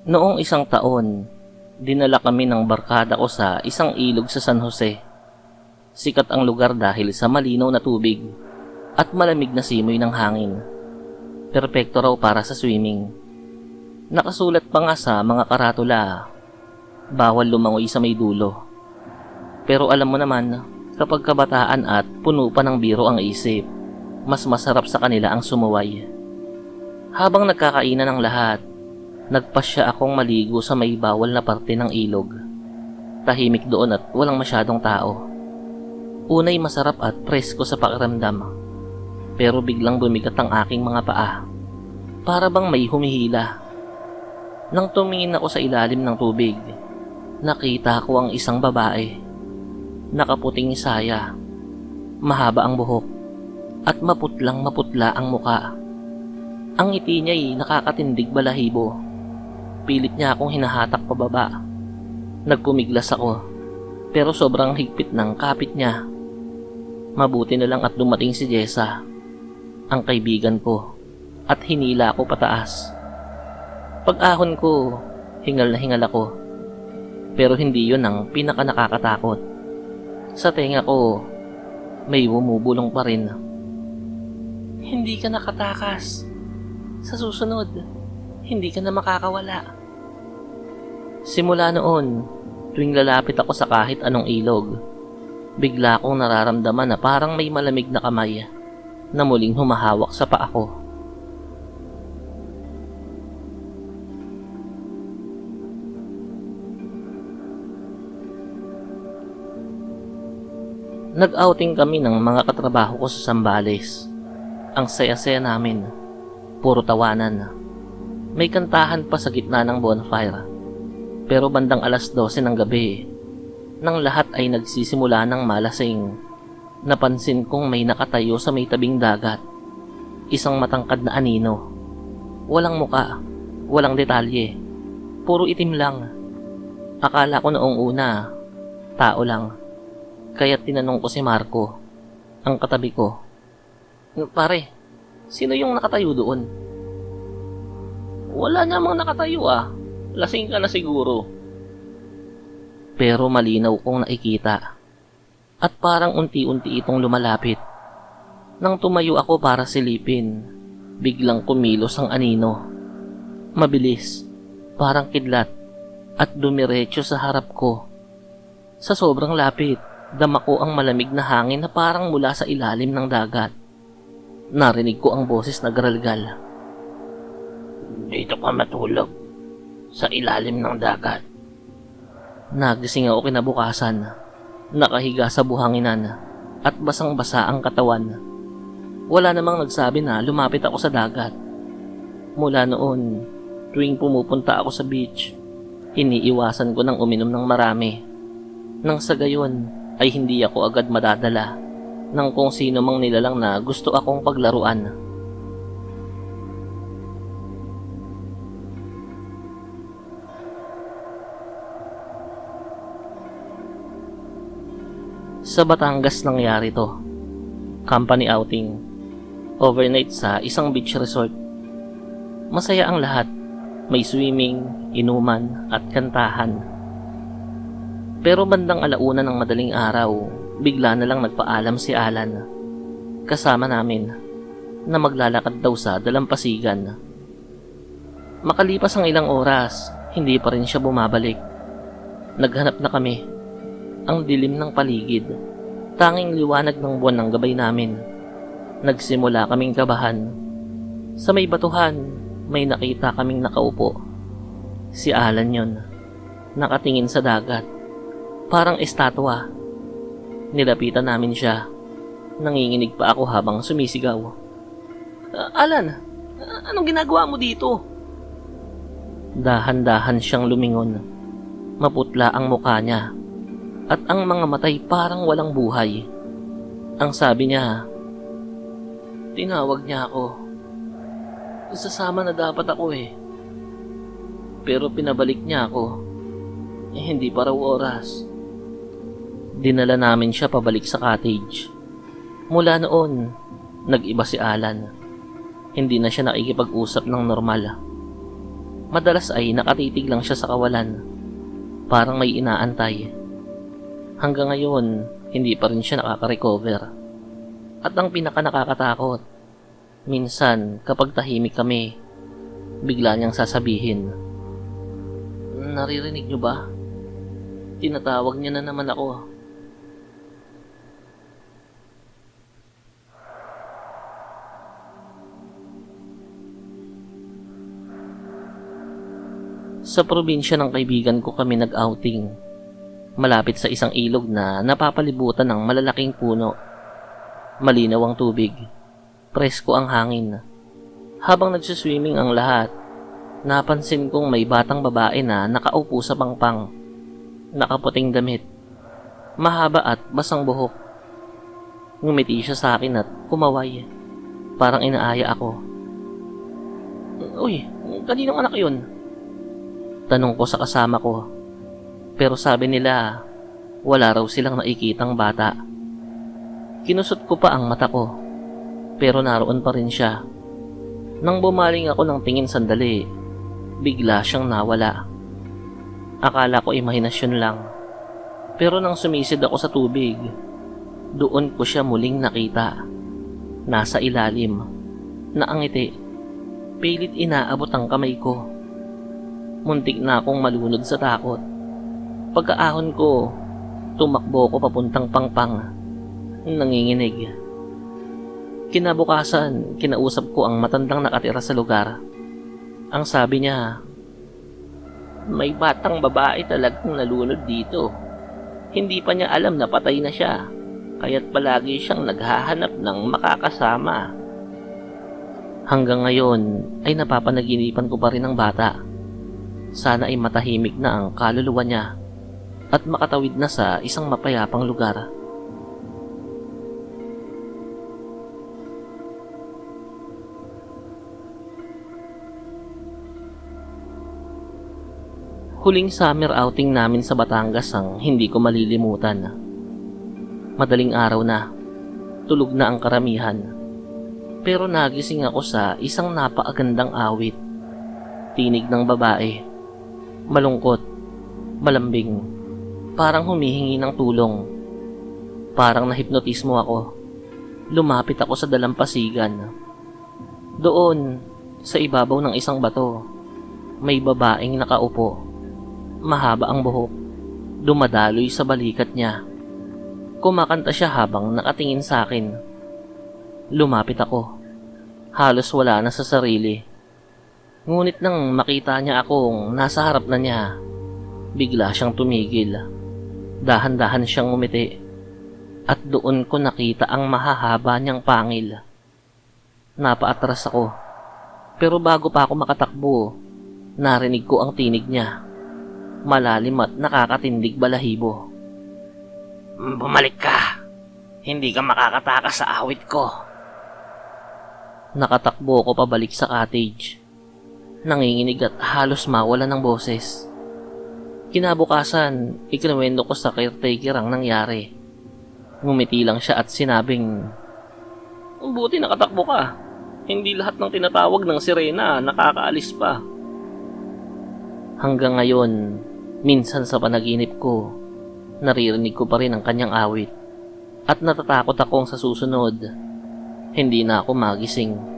Noong isang taon, dinala kami ng barkada ko sa isang ilog sa San Jose. Sikat ang lugar dahil sa malinaw na tubig at malamig na simoy ng hangin. Perpekto raw para sa swimming. Nakasulat pa nga sa mga karatula, bawal lumangoy sa may dulo. Pero alam mo naman, kapag kabataan at puno pa ng biro ang isip, mas masarap sa kanila ang sumuway. Habang nagkakainan ng lahat, nagpasya akong maligo sa may bawal na parte ng ilog. Tahimik doon at walang masyadong tao. Unay masarap at presko sa pakiramdam. Pero biglang bumigat ang aking mga paa. Para bang may humihila. Nang tumingin ako sa ilalim ng tubig, nakita ko ang isang babae. Nakaputing saya, mahaba ang buhok, at maputlang maputla ang muka. Ang ngiti niya'y nakakatindig balahibo. Pilit niya akong hinahatak pababa. Nagpumiglas ako, pero sobrang higpit ng kapit niya. Mabuti na lang at dumating si Jessa, ang kaibigan ko, at hinila ako pataas. Pag-ahon ko, hingal na hingal ako. Pero hindi yun ang pinaka nakakatakot. Sa tenga ko, may bumubulong pa rin. Hindi ka nakatakas. Sa susunod, hindi ka na makakawala. Simula noon, tuwing lalapit ako sa kahit anong ilog, bigla akong nararamdaman na parang may malamig na kamay na muling humahawak sa paa ko. Nag-outing kami ng mga katrabaho ko sa Zambales. Ang saya-saya namin. Puro tawanan. May kantahan pa sa gitna ng bonfire. Pero bandang 12:00 ng gabi, nang lahat ay nagsisimula ng malasing, napansin kong may nakatayo sa may tabing dagat. Isang matangkad na anino. Walang muka, walang detalye. Puro itim lang. Akala ko noong una, tao lang. Kaya tinanong ko si Marco, ang katabi ko. Pare, sino yung nakatayo doon? Wala namang nakatayo ah. Lasing ka na siguro. Pero malinaw kong nakikita. At parang unti-unti itong lumalapit. Nang tumayo ako para silipin, biglang kumilos ang anino. Mabilis, parang kidlat, at dumiretso sa harap ko. Sa sobrang lapit, dama ko ang malamig na hangin na parang mula sa ilalim ng dagat. Narinig ko ang boses na garalgal. Dito ka matulog, sa ilalim ng dagat. Nagising ako kinabukasan, nakahiga sa buhanginan, at basang-basa ang katawan. Wala namang nagsabi na lumapit ako sa dagat. Mula noon, tuwing pumupunta ako sa beach, iniiwasan ko ng uminom ng marami. Nang sa gayon, ay hindi ako agad madadala ng kung sino mang nilalang na gusto akong paglaruan. Sa Batangas nangyari to. Company outing. Overnight sa isang beach resort. Masaya ang lahat. May swimming, inuman at kantahan. Pero bandang 1:00 ng madaling araw, bigla na lang nagpaalam si Alan, kasama namin, na maglalakad daw sa dalampasigan. Makalipas ang ilang oras, hindi pa rin siya bumabalik. Naghanap na kami. Ang dilim ng paligid, tanging liwanag ng buwan ng gabay namin. Nagsimula kaming kabahan. Sa may batuhan, may nakita kaming nakaupo. Si Alan yon, nakatingin sa dagat. Parang estatwa. Nilapitan namin siya. Nanginginig pa ako habang sumisigaw. Alan, anong ginagawa mo dito? Dahan-dahan siyang lumingon. Maputla ang mukha niya. At ang mga matay parang walang buhay. Ang sabi niya, tinawag niya ako. Sasama na dapat ako eh. Pero pinabalik niya ako. Hindi pa raw oras. Dinala namin siya pabalik sa cottage. Mula noon, nag-iba si Alan. Hindi na siya nakikipag-usap ng normal. Madalas ay nakatitig lang siya sa kawalan, parang may inaantay. Hanggang ngayon, hindi pa rin siya nakaka-recover. At ang pinaka nakakatakot, minsan kapag tahimik kami, bigla niyang sasabihin, "Naririnig niyo ba? Tinatawag niya na naman ako." Sa probinsya ng kaibigan ko kami nag-outing, malapit sa isang ilog na napapalibutan ng malalaking puno. Malinaw ang tubig, presko ang hangin. Habang nagsuswimming ang lahat, napansin kong may batang babae na nakaupo sa pangpang, nakaputing damit, mahaba at basang buhok. Ngumiti siya sa akin at kumaway, parang inaaya ako. "Uy, kaninong anak yun?" Tanong ko sa kasama ko, pero sabi nila wala raw silang nakikitang bata. Kinusot ko pa ang mata ko, pero naroon pa rin siya. Nang bumaling ako ng tingin sandali, bigla siyang nawala. Akala ko imahinasyon lang, pero nang sumisid ako sa tubig, doon ko siya muling nakita. Nasa ilalim, naangiti, pilit inaabot ang kamay ko. Muntik na akong malunod sa takot. Pagkaahon ko, tumakbo ko papuntang pangpang, nanginginig. Kinabukasan, kinausap ko ang matandang nakatira sa lugar. Ang sabi niya, "May batang babae talagang nalunod dito. Hindi pa niya alam na patay na siya, kaya't palagi siyang naghahanap ng makakasama." Hanggang ngayon ay napapanaginipan ko pa rin ang bata. Sana ay matahimik na ang kaluluwa niya at makatawid na sa isang mapayapang lugar. Huling summer outing namin sa Batangas ang hindi ko malilimutan. Madaling araw na, tulog na ang karamihan. Pero nagising ako sa isang napakagandang awit. Tinig ng babae. Malungkot, malambing, parang humihingi ng tulong. Parang nahipnotismo ako. Lumapit ako sa dalampasigan. Doon, sa ibabaw ng isang bato, may babaeng nakaupo. Mahaba ang buhok, dumadaloy sa balikat niya. Kumakanta siya habang nakatingin sa akin. Lumapit ako. Halos wala na sa sarili. Ngunit nang makita niya akong nasa harap na niya, bigla siyang tumigil. Dahan-dahan siyang ngumiti. At doon ko nakita ang mahahaba niyang pangil. Napaatras ako. Pero bago pa ako makatakbo, narinig ko ang tinig niya. Malalim at nakakatindig balahibo. "Bumalik ka! Hindi ka makakatakas sa awit ko." Nakatakbo ko pabalik sa cottage. Nanginginig at halos mawala ng boses. Kinabukasan, ikinuwento ko sa caretaker ang nangyari. Ngumiti lang siya at sinabing, "Buti nakatakbo ka. Hindi lahat ng tinatawag ng sirena nakakaalis pa." Hanggang ngayon, minsan sa panaginip ko, naririnig ko pa rin ang kanyang awit. At natatakot akong sa susunod, hindi na ako magising.